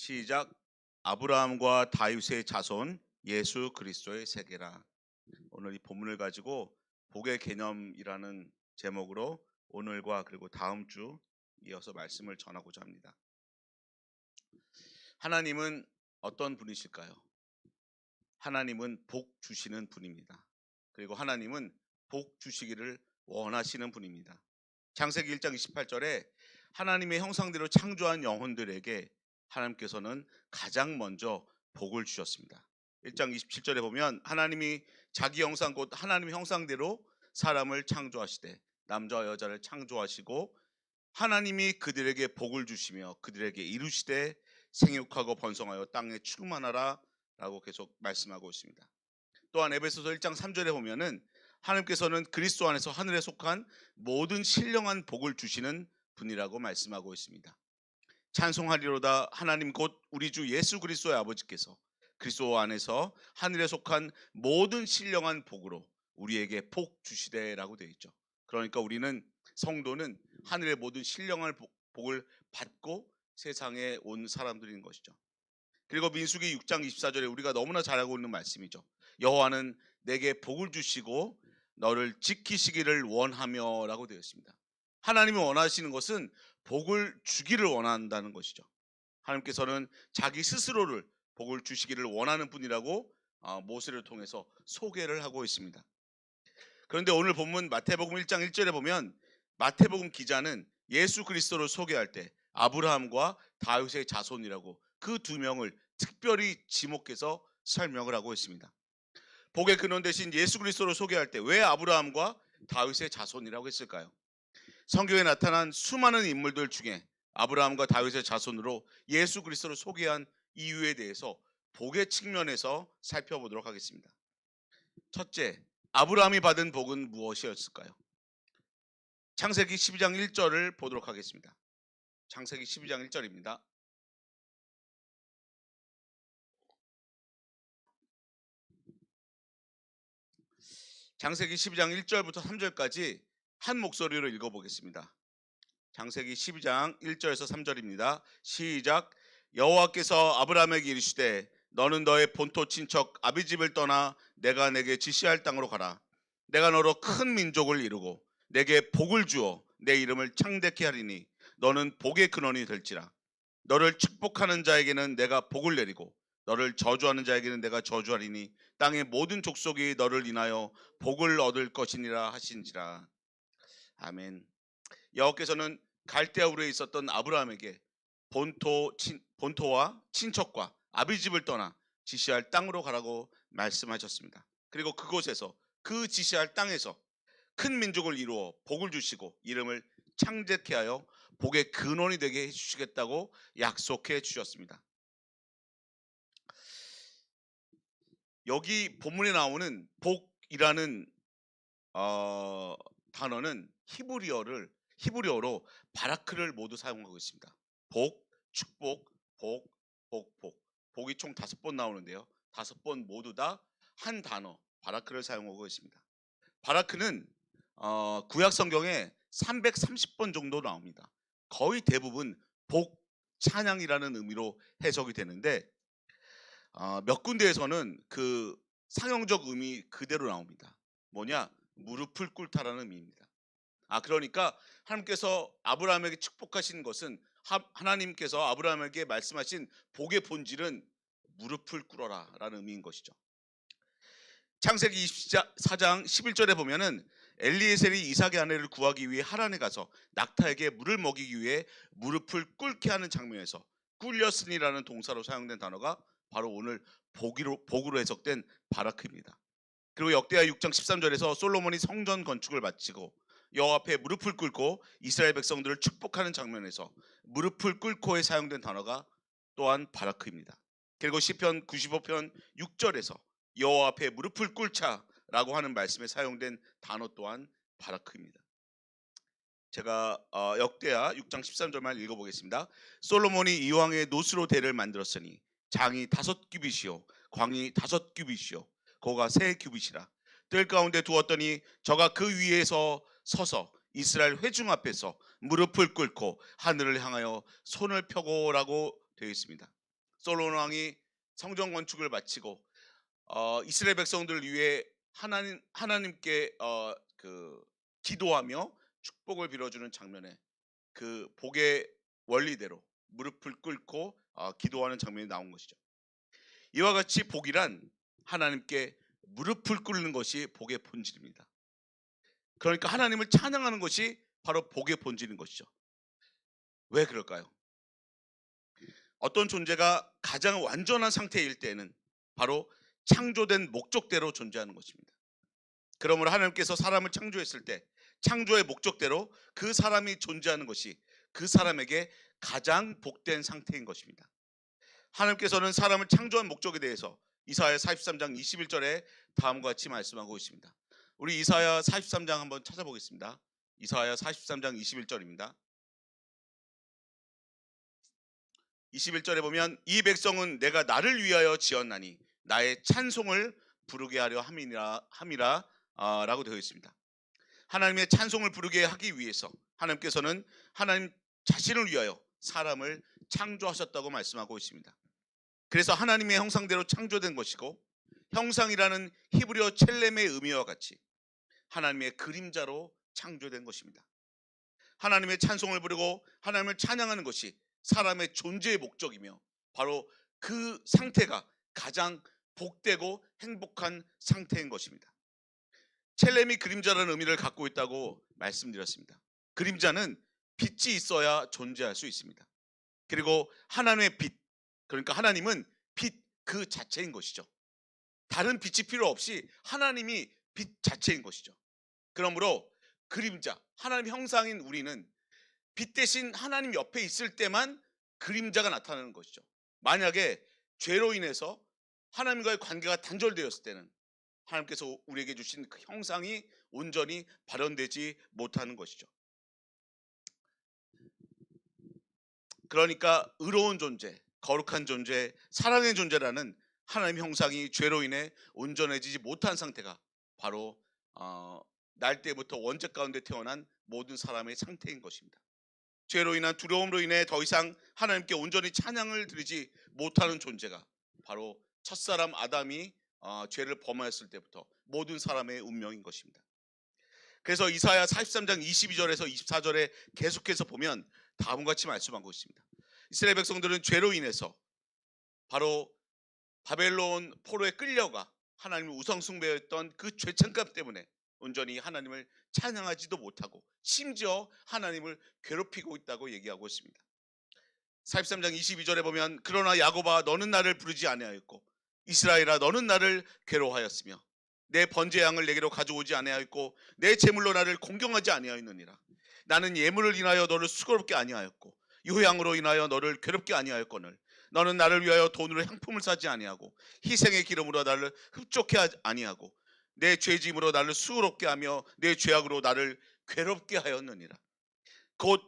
시작. 아브라함과 다윗의 자손 예수 그리스도의 세계라. 오늘 이 본문을 가지고 복의 개념이라는 제목으로 오늘과 그리고 다음 주 이어서 말씀을 전하고자 합니다. 하나님은 어떤 분이실까요? 하나님은 복 주시는 분입니다. 그리고 하나님은 복 주시기를 원하시는 분입니다. 창세기 1장 28절에 하나님의 형상대로 창조한 영혼들에게 하나님께서는 가장 먼저 복을 주셨습니다. 1장 27절에 보면 하나님이 자기 형상 곧 하나님의 형상대로 사람을 창조하시되 남자와 여자를 창조하시고 하나님이 그들에게 복을 주시며 그들에게 이루시되 생육하고 번성하여 땅에 충만하라 라고 계속 말씀하고 있습니다. 또한 에베소서 1장 3절에 보면은 하나님께서는 그리스도 안에서 하늘에 속한 모든 신령한 복을 주시는 분이라고 말씀하고 있습니다. 찬송하리로다 하나님 곧 우리 주 예수 그리스도의 아버지께서 그리스도 안에서 하늘에 속한 모든 신령한 복으로 우리에게 복 주시되라고 되어 있죠. 그러니까 우리는 성도는 하늘의 모든 신령한 복을 받고 세상에 온 사람들인 것이죠. 그리고 민수기 6장 24절에 우리가 너무나 잘 알고 있는 말씀이죠. 여호와는 내게 복을 주시고 너를 지키시기를 원하며 라고 되어 있습니다. 하나님이 원하시는 것은 복을 주기를 원한다는 것이죠. 하나님께서는 자기 스스로를 복을 주시기를 원하는 분이라고 모세를 통해서 소개를 하고 있습니다. 그런데 오늘 본문 마태복음 1장 1절에 보면 마태복음 기자는 예수 그리스도를 소개할 때 아브라함과 다윗의 자손이라고 그 두 명을 특별히 지목해서 설명을 하고 있습니다. 복의 근원 대신 예수 그리스도를 소개할 때 왜 아브라함과 다윗의 자손이라고 했을까요? 성경에 나타난 수많은 인물들 중에 아브라함과 다윗의 자손으로 예수 그리스도를 소개한 이유에 대해서 복의 측면에서 살펴보도록 하겠습니다. 첫째, 아브라함이 받은 복은 무엇이었을까요? 창세기 12장 1절을 보도록 하겠습니다. 창세기 12장 1절입니다. 창세기 12장 1절부터 3절까지 한 목소리로 읽어보겠습니다. 창세기 12장 1절에서 3절입니다. 시작. 여호와께서 아브라함에게 이르시되 너는 너의 본토 친척 아비집을 떠나 내가 내게 지시할 땅으로 가라. 내가 너로 큰 민족을 이루고 내게 복을 주어 내 이름을 창대케 하리니 너는 복의 근원이 될지라. 너를 축복하는 자에게는 내가 복을 내리고 너를 저주하는 자에게는 내가 저주하리니 땅의 모든 족속이 너를 인하여 복을 얻을 것이니라 하신지라. 아멘. 여호와께서는 갈대아 우르에 있었던 아브라함에게 본토와 친척과 아비집을 떠나 지시할 땅으로 가라고 말씀하셨습니다. 그리고 그곳에서 그 지시할 땅에서 큰 민족을 이루어 복을 주시고 이름을 창대케 하여 복의 근원이 되게 해주시겠다고 약속해 주셨습니다. 여기 본문에 나오는 복이라는 단어는 히브리어로 바라크를 모두 사용하고 있습니다. 복, 축복, 복, 복. 복이 총 5번 나오는데요. 5번 모두 다 한 단어 바라크를 사용하고 있습니다. 바라크는 구약 성경에 330번 정도 나옵니다. 거의 대부분 복, 찬양이라는 의미로 해석이 되는데 몇 군데에서는 그 상형적 의미 그대로 나옵니다. 뭐냐? 무릎을 꿇다라는 의미입니다. 그러니까 하나님께서 아브라함에게 축복하신 것은 하나님께서 아브라함에게 말씀하신 복의 본질은 무릎을 꿇어라 라는 의미인 것이죠. 창세기 24장 11절에 보면은 엘리에셀이 이삭의 아내를 구하기 위해 하란에 가서 낙타에게 물을 먹이기 위해 무릎을 꿇게 하는 장면에서 꿇렸으니라는 동사로 사용된 단어가 바로 오늘 복으로 해석된 바라크입니다. 그리고 역대하 6장 13절에서 솔로몬이 성전 건축을 마치고 여호와 앞에 무릎을 꿇고 이스라엘 백성들을 축복하는 장면에서 무릎을 꿇고에 사용된 단어가 또한 바라크입니다. 그리고 시편 95편 6절에서 여호와 앞에 무릎을 꿇자라고 하는 말씀에 사용된 단어 또한 바라크입니다. 제가 역대하 6장 13절만 읽어보겠습니다. 솔로몬이 이왕의 노스로 대를 만들었으니 장이 5규빗이요 광이 5규빗이요 고가 3규빗이라. 뜰 가운데 두었더니 저가 그 위에서 서서 이스라엘 회중 앞에서 무릎을 꿇고 하늘을 향하여 손을 펴고라고 되어 있습니다. 솔로몬 왕이 성전 건축을 마치고 이스라엘 백성들을 위해 하나님께 기도하며 축복을 빌어주는 장면에 그 복의 원리대로 무릎을 꿇고 기도하는 장면이 나온 것이죠. 이와 같이 복이란 하나님께 무릎을 꿇는 것이 복의 본질입니다. 그러니까 하나님을 찬양하는 것이 바로 복의 본질인 것이죠. 왜 그럴까요? 어떤 존재가 가장 완전한 상태일 때는 바로 창조된 목적대로 존재하는 것입니다. 그러므로 하나님께서 사람을 창조했을 때 창조의 목적대로 그 사람이 존재하는 것이 그 사람에게 가장 복된 상태인 것입니다. 하나님께서는 사람을 창조한 목적에 대해서 이사야 43장 21절에 다음과 같이 말씀하고 있습니다. 우리 이사야 43장 한번 찾아보겠습니다. 이사야 43장 21절입니다. 21절에 보면 이 백성은 내가 나를 위하여 지었나니 나의 찬송을 부르게 하려 함이라 라고 되어 있습니다. 하나님의 찬송을 부르게 하기 위해서 하나님께서는 하나님 자신을 위하여 사람을 창조하셨다고 말씀하고 있습니다. 그래서 하나님의 형상대로 창조된 것이고 형상이라는 히브리어 첼렘의 의미와 같이 하나님의 그림자로 창조된 것입니다. 하나님의 찬송을 부르고 하나님을 찬양하는 것이 사람의 존재의 목적이며 바로 그 상태가 가장 복되고 행복한 상태인 것입니다. 첼렘이 그림자라는 의미를 갖고 있다고 말씀드렸습니다. 그림자는 빛이 있어야 존재할 수 있습니다. 그리고 하나님의 빛, 그러니까 하나님은 빛 그 자체인 것이죠. 다른 빛이 필요 없이 하나님이 빛 자체인 것이죠. 그러므로 그림자, 하나님 형상인 우리는 빛 대신 하나님 옆에 있을 때만 그림자가 나타나는 것이죠. 만약에 죄로 인해서 하나님과의 관계가 단절되었을 때는 하나님께서 우리에게 주신 그 형상이 온전히 발현되지 못하는 것이죠. 그러니까 의로운 존재, 거룩한 존재, 사랑의 존재라는 하나님 형상이 죄로 인해 온전해지지 못한 상태가 바로 날 때부터 원죄 가운데 태어난 모든 사람의 상태인 것입니다. 죄로 인한 두려움으로 인해 더 이상 하나님께 온전히 찬양을 드리지 못하는 존재가 바로 첫사람 아담이 죄를 범하였을 때부터 모든 사람의 운명인 것입니다. 그래서 이사야 43장 22절에서 24절에 계속해서 보면 다음과 같이 말씀하고 있습니다. 이스라엘 백성들은 죄로 인해서 바로 바벨론 포로에 끌려가 하나님을 우상 숭배했던 그 죄책감 때문에 온전히 하나님을 찬양하지도 못하고 심지어 하나님을 괴롭히고 있다고 얘기하고 있습니다. 43장 22절에 보면 그러나 야곱아 너는 나를 부르지 아니하였고 이스라엘아 너는 나를 괴로워하였으며 내 번제 양을 내게로 가져오지 아니하였고 내 제물로 나를 공경하지 아니하였느니라. 나는 예물을 인하여 너를 수고롭게 아니하였고 요향으로 인하여 너를 괴롭게 아니하였거늘 너는 나를 위하여 돈으로 향품을 사지 아니하고 희생의 기름으로 나를 흡족해 아니하고 내 죄짐으로 나를 수고롭게 하며 내 죄악으로 나를 괴롭게 하였느니라. 곧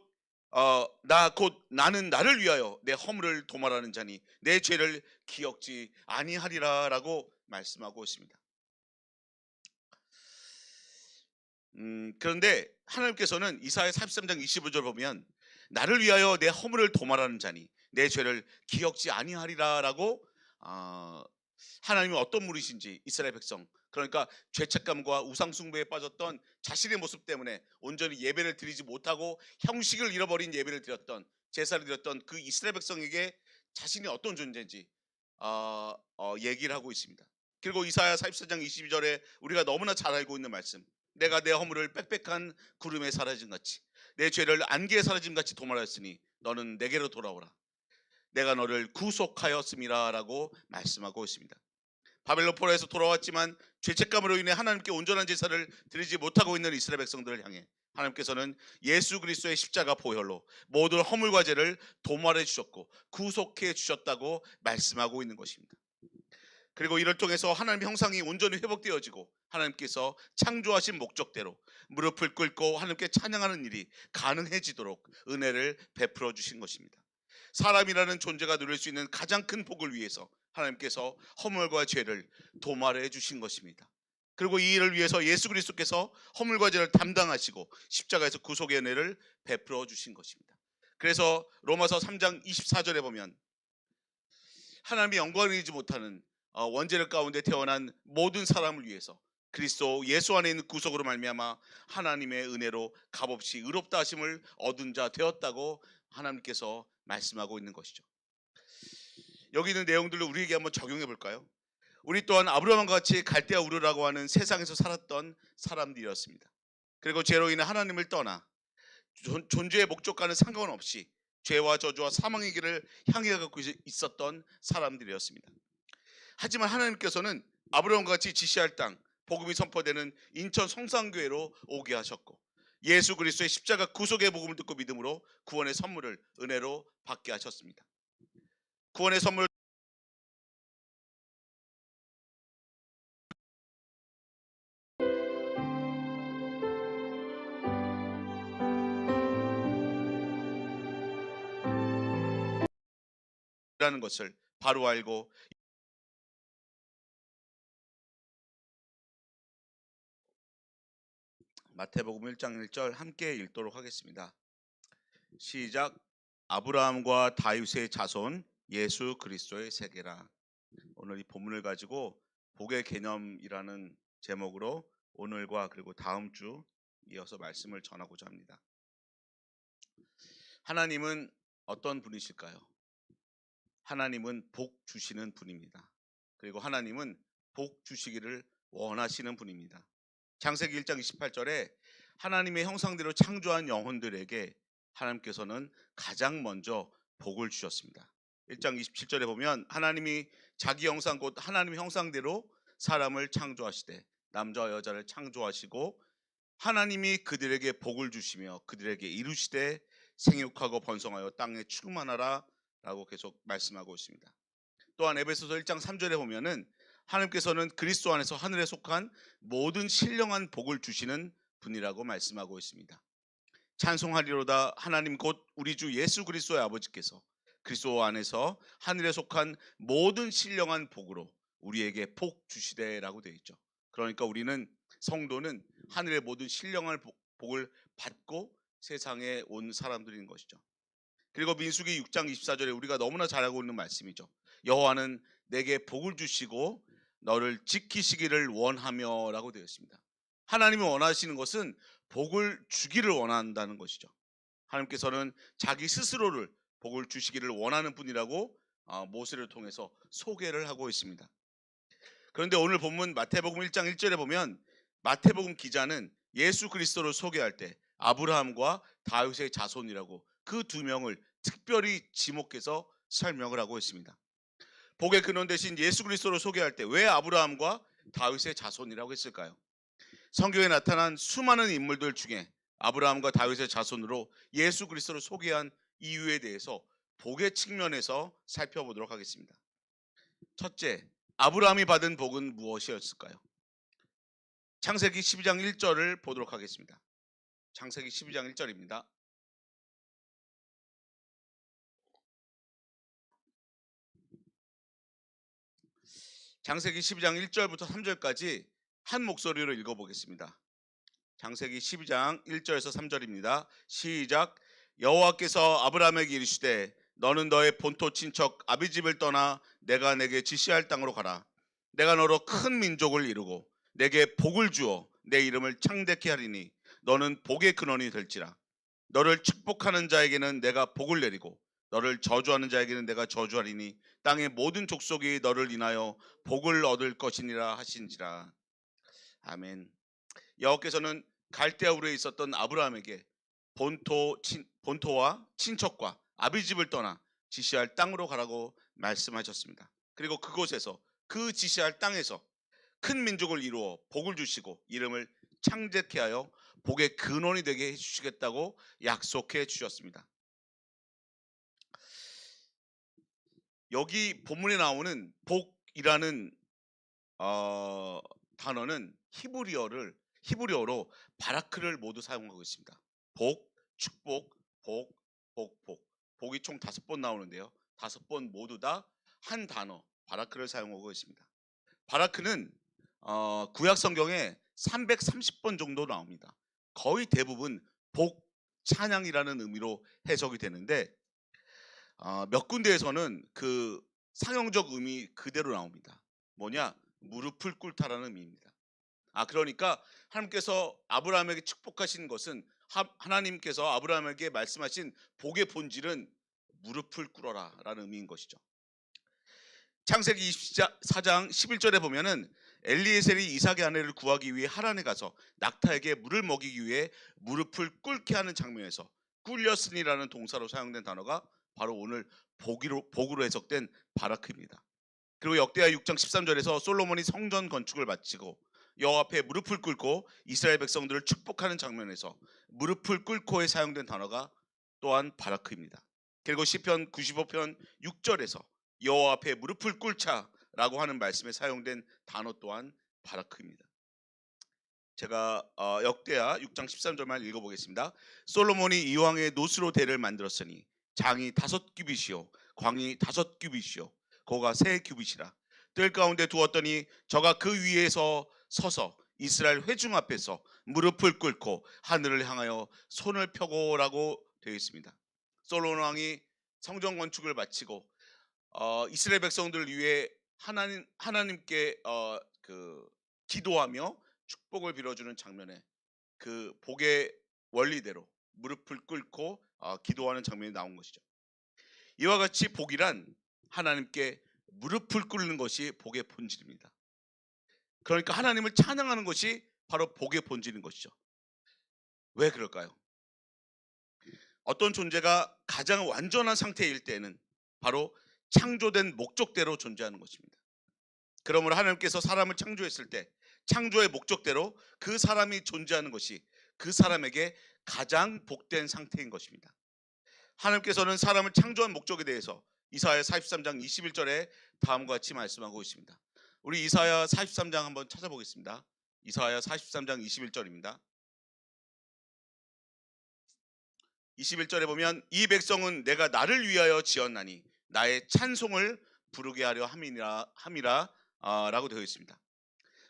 나는 나를 위하여 내 허물을 도말하는 자니 내 죄를 기억지 아니하리라 라고 말씀하고 있습니다. 그런데 하나님께서는 이사야 43장 25절 보면 나를 위하여 내 허물을 도말하는 자니 내 죄를 기억지 아니하리라 라고 하나님이 어떤 분이신지 이스라엘 백성, 그러니까 죄책감과 우상숭배에 빠졌던 자신의 모습 때문에 온전히 예배를 드리지 못하고 형식을 잃어버린 예배를 드렸던, 제사를 드렸던 그 이스라엘 백성에게 자신이 어떤 존재인지 얘기를 하고 있습니다. 그리고 이사야 44장 22절에 우리가 너무나 잘 알고 있는 말씀, 내가 내 허물을 빽빽한 구름에 사라진 같이 내 죄를 안개에 사라진 같이 도말하였으니 너는 내게로 돌아오라. 내가 너를 구속하였음이라 라고 말씀하고 있습니다. 바벨론 포로에서 돌아왔지만 죄책감으로 인해 하나님께 온전한 제사를 드리지 못하고 있는 이스라엘 백성들을 향해 하나님께서는 예수 그리스도의 십자가 보혈로 모든 허물과 죄를 도말해 주셨고 구속해 주셨다고 말씀하고 있는 것입니다. 그리고 이를 통해서 하나님의 형상이 온전히 회복되어지고 하나님께서 창조하신 목적대로 무릎을 꿇고 하나님께 찬양하는 일이 가능해지도록 은혜를 베풀어 주신 것입니다. 사람이라는 존재가 누릴 수 있는 가장 큰 복을 위해서 하나님께서 허물과 죄를 도말해 주신 것입니다. 그리고 이 일을 위해서 예수 그리스도께서 허물과 죄를 담당하시고 십자가에서 구속의 은혜를 베풀어 주신 것입니다. 그래서 로마서 3장 24절에 보면 하나님의 영광을 이루지 못하는 원죄를 가운데 태어난 모든 사람을 위해서 그리스도 예수 안에 있는 구속으로 말미암아 하나님의 은혜로 값없이 의롭다 하심을 얻은 자 되었다고 하나님께서 말씀하고 있는 것이죠. 여기 있는 내용들을 우리에게 한번 적용해 볼까요? 우리 또한 아브라함과 같이 갈대아 우르라고 하는 세상에서 살았던 사람들이었습니다. 그리고 죄로 인해 하나님을 떠나 존재의 목적과는 상관없이 죄와 저주와 사망의 길을 향해 가고 있었던 사람들이었습니다. 하지만 하나님께서는 아브라함과 같이 지시할 땅, 복음이 선포되는 인천 성산교회로 오게 하셨고 예수 그리스도의 십자가 구속의 복음을 듣고 믿음으로 구원의 선물을 은혜로 받게 하셨습니다. 구원의 선물 라는 것을 바로 알고 마태복음 1장 1절 함께 읽도록 하겠습니다. 시작. 아브라함과 다윗의 자손 예수 그리스도의 세계라. 오늘 이 본문을 가지고 복의 개념이라는 제목으로 오늘과 그리고 다음 주 이어서 말씀을 전하고자 합니다. 하나님은 어떤 분이실까요? 하나님은 복 주시는 분입니다. 그리고 하나님은 복 주시기를 원하시는 분입니다. 창세기 1장 28절에 하나님의 형상대로 창조한 영혼들에게 하나님께서는 가장 먼저 복을 주셨습니다. 1장 27절에 보면 하나님이 자기 형상 곧 하나님의 형상대로 사람을 창조하시되 남자와 여자를 창조하시고 하나님이 그들에게 복을 주시며 그들에게 이루시되 생육하고 번성하여 땅에 충만하라 라고 계속 말씀하고 있습니다. 또한 에베소서 1장 3절에 보면은 하나님께서는 그리스도 안에서 하늘에 속한 모든 신령한 복을 주시는 분이라고 말씀하고 있습니다. 찬송하리로다 하나님 곧 우리 주 예수 그리스도의 아버지께서 그리스도 안에서 하늘에 속한 모든 신령한 복으로 우리에게 복 주시되라고 되어 있죠. 그러니까 우리는 성도는 하늘의 모든 신령한 복을 받고 세상에 온 사람들인 것이죠. 그리고 민수기 6장 24절에 우리가 너무나 잘 알고 있는 말씀이죠. 여호와는 내게 복을 주시고 너를 지키시기를 원하며 라고 되어 있습니다. 하나님이 원하시는 것은 복을 주기를 원한다는 것이죠. 하나님께서는 자기 스스로를 복을 주시기를 원하는 분이라고 모세를 통해서 소개를 하고 있습니다. 그런데 오늘 본문 마태복음 1장 1절에 보면 마태복음 기자는 예수 그리스도를 소개할 때 아브라함과 다윗의 자손이라고 그 두 명을 특별히 지목해서 설명을 하고 있습니다. 복의 근원 대신 예수 그리스도를 소개할 때 왜 아브라함과 다윗의 자손이라고 했을까요? 성경에 나타난 수많은 인물들 중에 아브라함과 다윗의 자손으로 예수 그리스도를 소개한 이유에 대해서 복의 측면에서 살펴보도록 하겠습니다. 첫째, 아브라함이 받은 복은 무엇이었을까요? 창세기 12장 1절을 보도록 하겠습니다. 창세기 12장 1절입니다. 창세기 12장 1절부터 3절까지 한 목소리로 읽어보겠습니다. 창세기 12장 1절에서 3절입니다. 시작. 여호와께서 아브라함에게 이르시되 너는 너의 본토 친척 아비집을 떠나 내가 내게 지시할 땅으로 가라. 내가 너로 큰 민족을 이루고 내게 복을 주어 내 이름을 창대케 하리니 너는 복의 근원이 될지라. 너를 축복하는 자에게는 내가 복을 내리고 너를 저주하는 자에게는 내가 저주하리니 땅의 모든 족속이 너를 인하여 복을 얻을 것이니라 하신지라. 아멘. 여호와께서는 갈대아우르에 있었던 아브라함에게 본토와 친척과 아비집을 떠나 지시할 땅으로 가라고 말씀하셨습니다. 그리고 그곳에서 그 지시할 땅에서 큰 민족을 이루어 복을 주시고 이름을 창대케 하여 복의 근원이 되게 해주시겠다고 약속해 주셨습니다. 여기 본문에 나오는 복이라는 단어는 히브리어로 바라크를 모두 사용하고 있습니다. 복, 축복, 복, 복이 총 5번 나오는데요. 5번 모두 다 한 단어 바라크를 사용하고 있습니다. 바라크는 구약 성경에 330번 정도 나옵니다. 거의 대부분 복, 찬양이라는 의미로 해석이 되는데 몇 군데에서는 그 상형적 의미 그대로 나옵니다. 뭐냐? 무릎을 꿇다라는 의미입니다. 그러니까 하나님께서 아브라함에게 축복하신 것은 하나님께서 아브라함에게 말씀하신 복의 본질은 무릎을 꿇어라라는 의미인 것이죠. 창세기 24장 11절에 보면은 엘리에셀이 이삭의 아내를 구하기 위해 하란에 가서 낙타에게 물을 먹이기 위해 무릎을 꿇게 하는 장면에서 꿇렸으니라는 동사로 사용된 단어가 바로 오늘 복으로 해석된 바라크입니다. 그리고 역대하 6장 13절에서 솔로몬이 성전 건축을 마치고 여호와 앞에 무릎을 꿇고 이스라엘 백성들을 축복하는 장면에서 무릎을 꿇고에 사용된 단어가 또한 바라크입니다. 그리고 시편 95편 6절에서 여호와 앞에 무릎을 꿇자라고 하는 말씀에 사용된 단어 또한 바라크입니다. 제가 역대하 6장 13절만 읽어보겠습니다. 솔로몬이 이왕의 노스로 대를 만들었으니 장이 5규빗이요 광이 5규빗이요 고가 3규빗이라 뜰 가운데 두었더니 저가 그 위에서 서서 이스라엘 회중 앞에서 무릎을 꿇고 하늘을 향하여 손을 펴고라고 되어 있습니다. 솔로몬 왕이 성전 건축을 마치고 이스라엘 백성들을 위해 하나님께 기도하며 축복을 빌어주는 장면에 그 복의 원리대로 무릎을 꿇고 기도하는 장면이 나온 것이죠. 이와 같이 복이란 하나님께 무릎을 꿇는 것이 복의 본질입니다. 그러니까 하나님을 찬양하는 것이 바로 복의 본질인 것이죠. 왜 그럴까요? 어떤 존재가 가장 완전한 상태일 때는 바로 창조된 목적대로 존재하는 것입니다. 그러므로 하나님께서 사람을 창조했을 때 창조의 목적대로 그 사람이 존재하는 것이 그 사람에게 가장 복된 상태인 것입니다. 하나님께서는 사람을 창조한 목적에 대해서 이사야 43장 21절에 다음과 같이 말씀하고 있습니다. 우리 이사야 43장 한번 찾아보겠습니다. 이사야 43장 21절입니다. 21절에 보면 이 백성은 내가 나를 위하여 지었나니 나의 찬송을 부르게 하려 함이라 라고 되어 있습니다.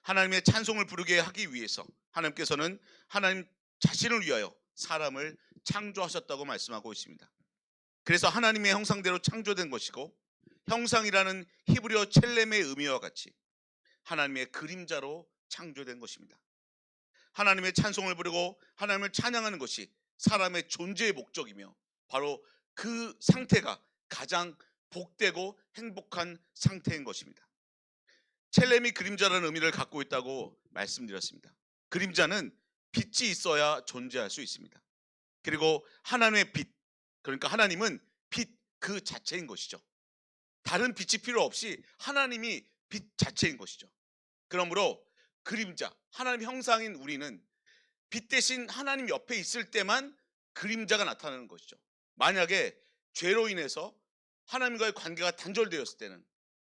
하나님의 찬송을 부르게 하기 위해서 하나님께서는 하나님 자신을 위하여 사람을 창조하셨다고 말씀하고 있습니다. 그래서 하나님의 형상대로 창조된 것이고 형상이라는 히브리어 첼렘의 의미와 같이 하나님의 그림자로 창조된 것입니다. 하나님의 찬송을 부르고 하나님을 찬양하는 것이 사람의 존재의 목적이며 바로 그 상태가 가장 복되고 행복한 상태인 것입니다. 첼렘이 그림자라는 의미를 갖고 있다고 말씀드렸습니다. 그림자는 빛이 있어야 존재할 수 있습니다. 그리고 하나님의 빛, 그러니까 하나님은 빛 그 자체인 것이죠. 다른 빛이 필요 없이 하나님이 빛 자체인 것이죠. 그러므로 그림자, 하나님 형상인 우리는 빛 대신 하나님 옆에 있을 때만 그림자가 나타나는 것이죠. 만약에 죄로 인해서 하나님과의 관계가 단절되었을 때는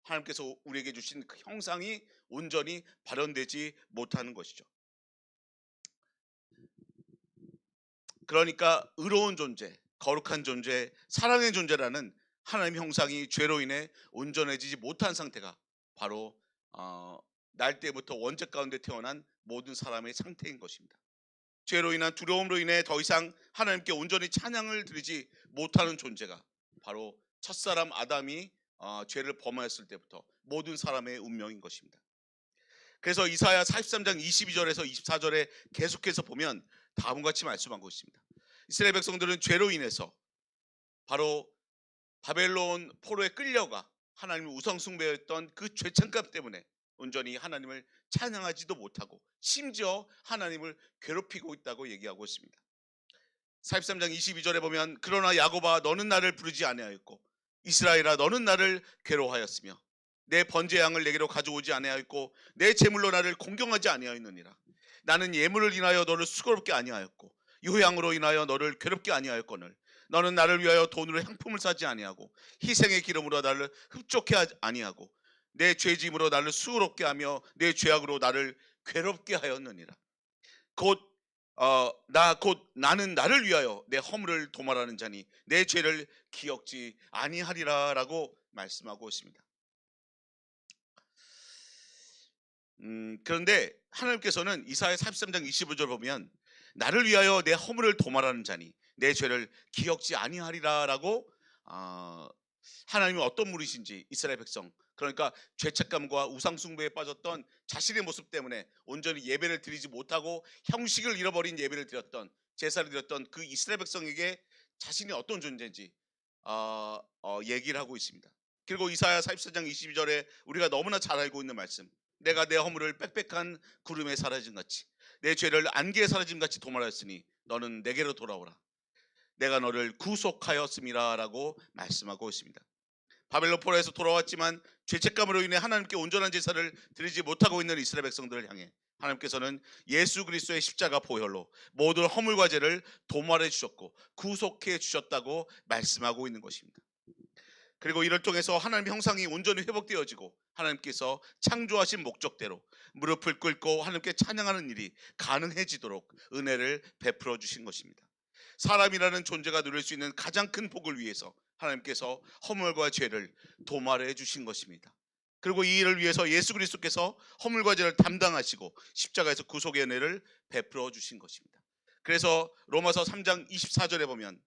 하나님께서 우리에게 주신 그 형상이 온전히 발현되지 못하는 것이죠. 그러니까 의로운 존재, 거룩한 존재, 사랑의 존재라는 하나님의 형상이 죄로 인해 온전해지지 못한 상태가 바로 날 때부터 원죄 가운데 태어난 모든 사람의 상태인 것입니다. 죄로 인한 두려움으로 인해 더 이상 하나님께 온전히 찬양을 드리지 못하는 존재가 바로 첫사람 아담이 죄를 범하였을 때부터 모든 사람의 운명인 것입니다. 그래서 이사야 43장 22절에서 24절에 계속해서 보면 다음과 같이 말씀하고 있습니다. 이스라엘 백성들은 죄로 인해서 바로 바벨론 포로에 끌려가 하나님을 우상 숭배했던 그 죄책감 때문에 온전히 하나님을 찬양하지도 못하고 심지어 하나님을 괴롭히고 있다고 얘기하고 있습니다. 43장 22절에 보면 그러나 야곱아 너는 나를 부르지 아니하였고 이스라엘아 너는 나를 괴로워하였으며 내 번제 양을 내게로 가져오지 아니하였고 내 제물로 나를 공경하지 아니하였느니라. 나는 예물을 인하여 너를 수고롭게 아니하였고 유향으로 인하여 너를 괴롭게 아니하였거늘 너는 나를 위하여 돈으로 향품을 사지 아니하고 희생의 기름으로 나를 흡족해 아니하고 내 죄짐으로 나를 수고롭게 하며 내 죄악으로 나를 괴롭게 하였느니라. 나는 나를 위하여 내 허물을 도말하는 자니 내 죄를 기억지 아니하리라 라고 말씀하고 있습니다. 그런데 하나님께서는 이사야 43장 25절 보면 나를 위하여 내 허물을 도말하는 자니 내 죄를 기억지 아니하리라 라고 하나님이 어떤 분이신지 이스라엘 백성, 그러니까 죄책감과 우상숭배에 빠졌던 자신의 모습 때문에 온전히 예배를 드리지 못하고 형식을 잃어버린 예배를 드렸던, 제사를 드렸던 그 이스라엘 백성에게 자신이 어떤 존재인지 얘기를 하고 있습니다. 그리고 이사야 44장 22절에 우리가 너무나 잘 알고 있는 말씀, 내가 내 허물을 빽빽한 구름에 사라진 같이 내 죄를 안개에 사라짐 같이 도말하였으니 너는 내게로 돌아오라, 내가 너를 구속하였음이라 라고 말씀하고 있습니다. 바벨론 포로에서 돌아왔지만 죄책감으로 인해 하나님께 온전한 제사를 드리지 못하고 있는 이스라엘 백성들을 향해 하나님께서는 예수 그리스도의 십자가 보혈로 모든 허물과 죄를 도말해 주셨고 구속해 주셨다고 말씀하고 있는 것입니다. 그리고 이를 통해서 하나님의 형상이 온전히 회복되어지고 하나님께서 창조하신 목적대로 무릎을 꿇고 하나님께 찬양하는 일이 가능해지도록 은혜를 베풀어 주신 것입니다. 사람이라는 존재가 누릴 수 있는 가장 큰 복을 위해서 하나님께서 허물과 죄를 도말해 주신 것입니다. 그리고 이 일을 위해서 예수 그리스도께서 허물과 죄를 담당하시고 십자가에서 구속의 은혜를 베풀어 주신 것입니다. 그래서 로마서 3장 24절에 보면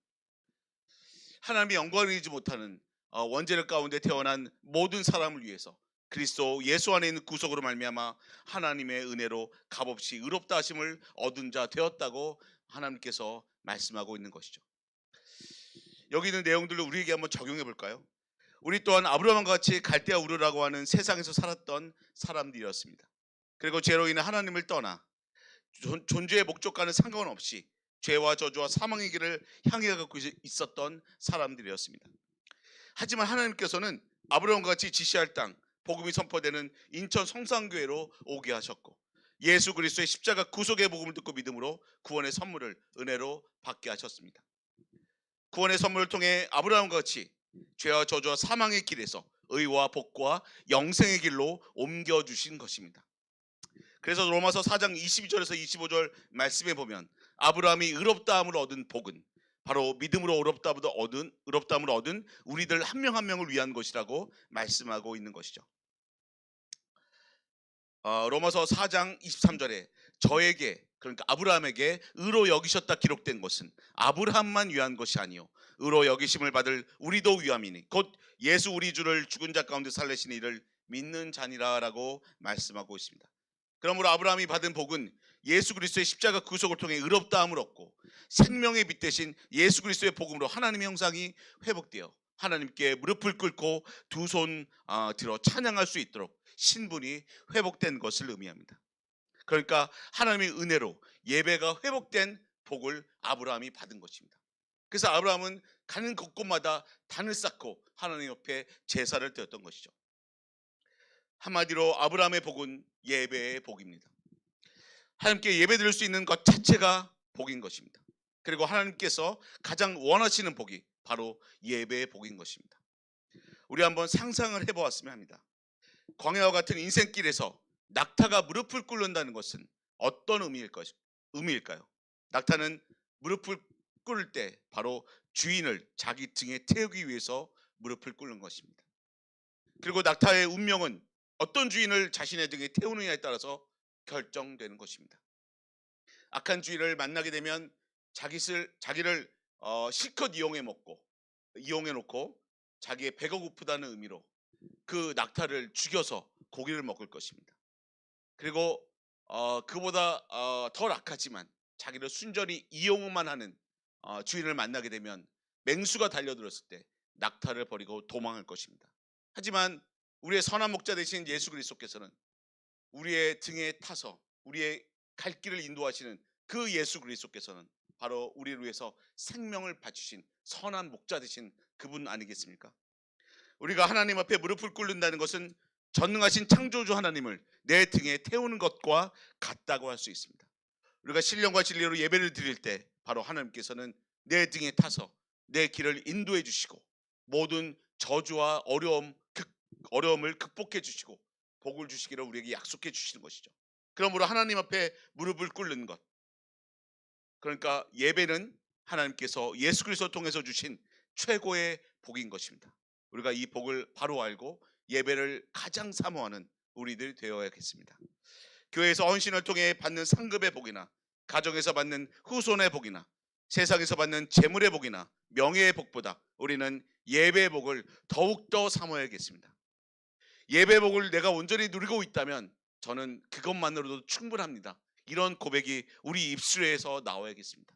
하나님의 영광을 이기지 못하는 원죄를 가운데 태어난 모든 사람을 위해서 그리스도 예수 안에 있는 구속으로 말미암아 하나님의 은혜로 값없이 의롭다 하심을 얻은 자 되었다고 하나님께서 말씀하고 있는 것이죠. 여기 있는 내용들을 우리에게 한번 적용해 볼까요? 우리 또한 아브라함과 같이 갈대아 우르라고 하는 세상에서 살았던 사람들이었습니다. 그리고 죄로 인해 하나님을 떠나 존재의 목적과는 상관없이 죄와 저주와 사망의 길을 향해 가고 있었던 사람들이었습니다. 하지만 하나님께서는 아브라함과 같이 지시할 땅, 복음이 선포되는 인천 성산교회로 오게 하셨고 예수 그리스도의 십자가 구속의 복음을 듣고 믿음으로 구원의 선물을 은혜로 받게 하셨습니다. 구원의 선물을 통해 아브라함과 같이 죄와 저주와 사망의 길에서 의와 복과 영생의 길로 옮겨주신 것입니다. 그래서 로마서 4장 22절에서 25절 말씀에 보면 아브라함이 의롭다함을 얻은 복은 바로 믿음으로 의롭다함을 얻은 우리들 한 명 한 명을 위한 것이라고 말씀하고 있는 것이죠. 로마서 4장 23절에 저에게, 그러니까 아브라함에게 의로 여기셨다 기록된 것은 아브라함만 위한 것이 아니요 의로 여기심을 받을 우리도 위함이니 곧 예수 우리 주를 죽은 자 가운데 살리신 이를 믿는 자니라라고 말씀하고 있습니다. 그러므로 아브라함이 받은 복은 예수 그리스도의 십자가 구속을 통해 의롭다함을 얻고 생명의 빛 대신 예수 그리스도의 복음으로 하나님의 형상이 회복되어 하나님께 무릎을 꿇고 두 손 들어 찬양할 수 있도록 신분이 회복된 것을 의미합니다. 그러니까 하나님의 은혜로 예배가 회복된 복을 아브라함이 받은 것입니다. 그래서 아브라함은 가는 곳곳마다 단을 쌓고 하나님 옆에 제사를 드렸던 것이죠. 한마디로 아브라함의 복은 예배의 복입니다. 하나님께 예배드릴 수 있는 것 자체가 복인 것입니다. 그리고 하나님께서 가장 원하시는 복이 바로 예배의 복인 것입니다. 우리 한번 상상을 해보았으면 합니다. 광야와 같은 인생길에서 낙타가 무릎을 꿇는다는 것은 어떤 의미일까요? 낙타는 무릎을 꿇을 때 바로 주인을 자기 등에 태우기 위해서 무릎을 꿇는 것입니다. 그리고 낙타의 운명은 어떤 주인을 자신의 등에 태우느냐에 따라서 결정되는 것입니다. 악한 주인을 만나게 되면 자기를 실컷 이용해 놓고 자기의 배가 고프다는 의미로 그 낙타를 죽여서 고기를 먹을 것입니다. 그리고 그보다 덜 악하지만 자기를 순전히 이용만 하는 주인을 만나게 되면 맹수가 달려들었을 때 낙타를 버리고 도망할 것입니다. 하지만 우리의 선한 목자 되신 예수 그리스도께서는 우리의 등에 타서 우리의 갈 길을 인도하시는 그 예수 그리스도께서는 바로 우리를 위해서 생명을 바치신 선한 목자 되신 그분 아니겠습니까? 우리가 하나님 앞에 무릎을 꿇는다는 것은 전능하신 창조주 하나님을 내 등에 태우는 것과 같다고 할 수 있습니다. 우리가 신령과 진리로 예배를 드릴 때 바로 하나님께서는 내 등에 타서 내 길을 인도해 주시고 모든 저주와 어려움을 극복해 주시고 복을 주시기를 우리에게 약속해 주시는 것이죠. 그러므로 하나님 앞에 무릎을 꿇는 것, 그러니까 예배는 하나님께서 예수 그리스도를 통해서 주신 최고의 복인 것입니다. 우리가 이 복을 바로 알고 예배를 가장 사모하는 우리들이 되어야겠습니다. 교회에서 헌신을 통해 받는 상급의 복이나 가정에서 받는 후손의 복이나 세상에서 받는 재물의 복이나 명예의 복보다 우리는 예배의 복을 더욱더 사모해야겠습니다. 예배의 복을 내가 온전히 누리고 있다면 저는 그것만으로도 충분합니다. 이런 고백이 우리 입술에서 나와야겠습니다.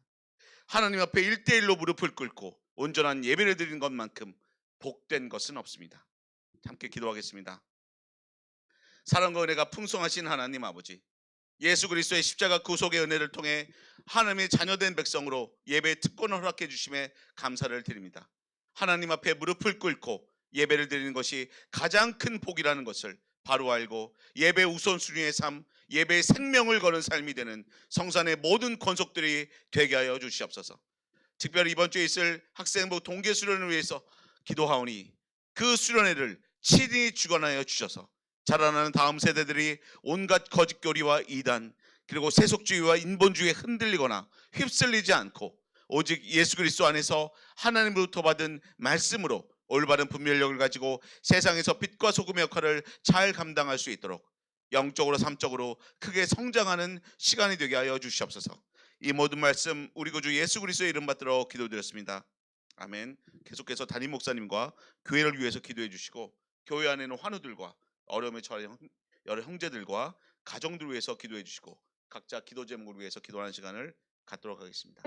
하나님 앞에 1대1로 무릎을 꿇고 온전한 예배를 드리는 것만큼 복된 것은 없습니다. 함께 기도하겠습니다. 사랑과 은혜가 풍성하신 하나님 아버지, 예수 그리스도의 십자가 구속의 은혜를 통해 하나님의 자녀된 백성으로 예배의 특권을 허락해 주심에 감사를 드립니다. 하나님 앞에 무릎을 꿇고 예배를 드리는 것이 가장 큰 복이라는 것을 바로 알고 예배 우선순위의 삶, 예배의 생명을 거는 삶이 되는 성산의 모든 권속들이 되게 하여 주시옵소서. 특별히 이번 주에 있을 학생부 동계 수련을 위해서 기도하오니 그 수련회를 친히 주관하여 주셔서 자라나는 다음 세대들이 온갖 거짓교리와 이단 그리고 세속주의와 인본주의에 흔들리거나 휩쓸리지 않고 오직 예수 그리스도 안에서 하나님으로부터 받은 말씀으로 올바른 분별력을 가지고 세상에서 빛과 소금의 역할을 잘 감당할 수 있도록 영적으로 삶적으로 크게 성장하는 시간이 되게 하여 주시옵소서. 이 모든 말씀 우리 구주 예수 그리스도의 이름 받들어 기도드렸습니다. 아멘. 계속해서 담임 목사님과 교회를 위해서 기도해 주시고 교회 안에는 환우들과 어려움에 처한 여러 형제들과 가정들 위해서 기도해 주시고 각자 기도 제목을 위해서 기도하는 시간을 갖도록 하겠습니다.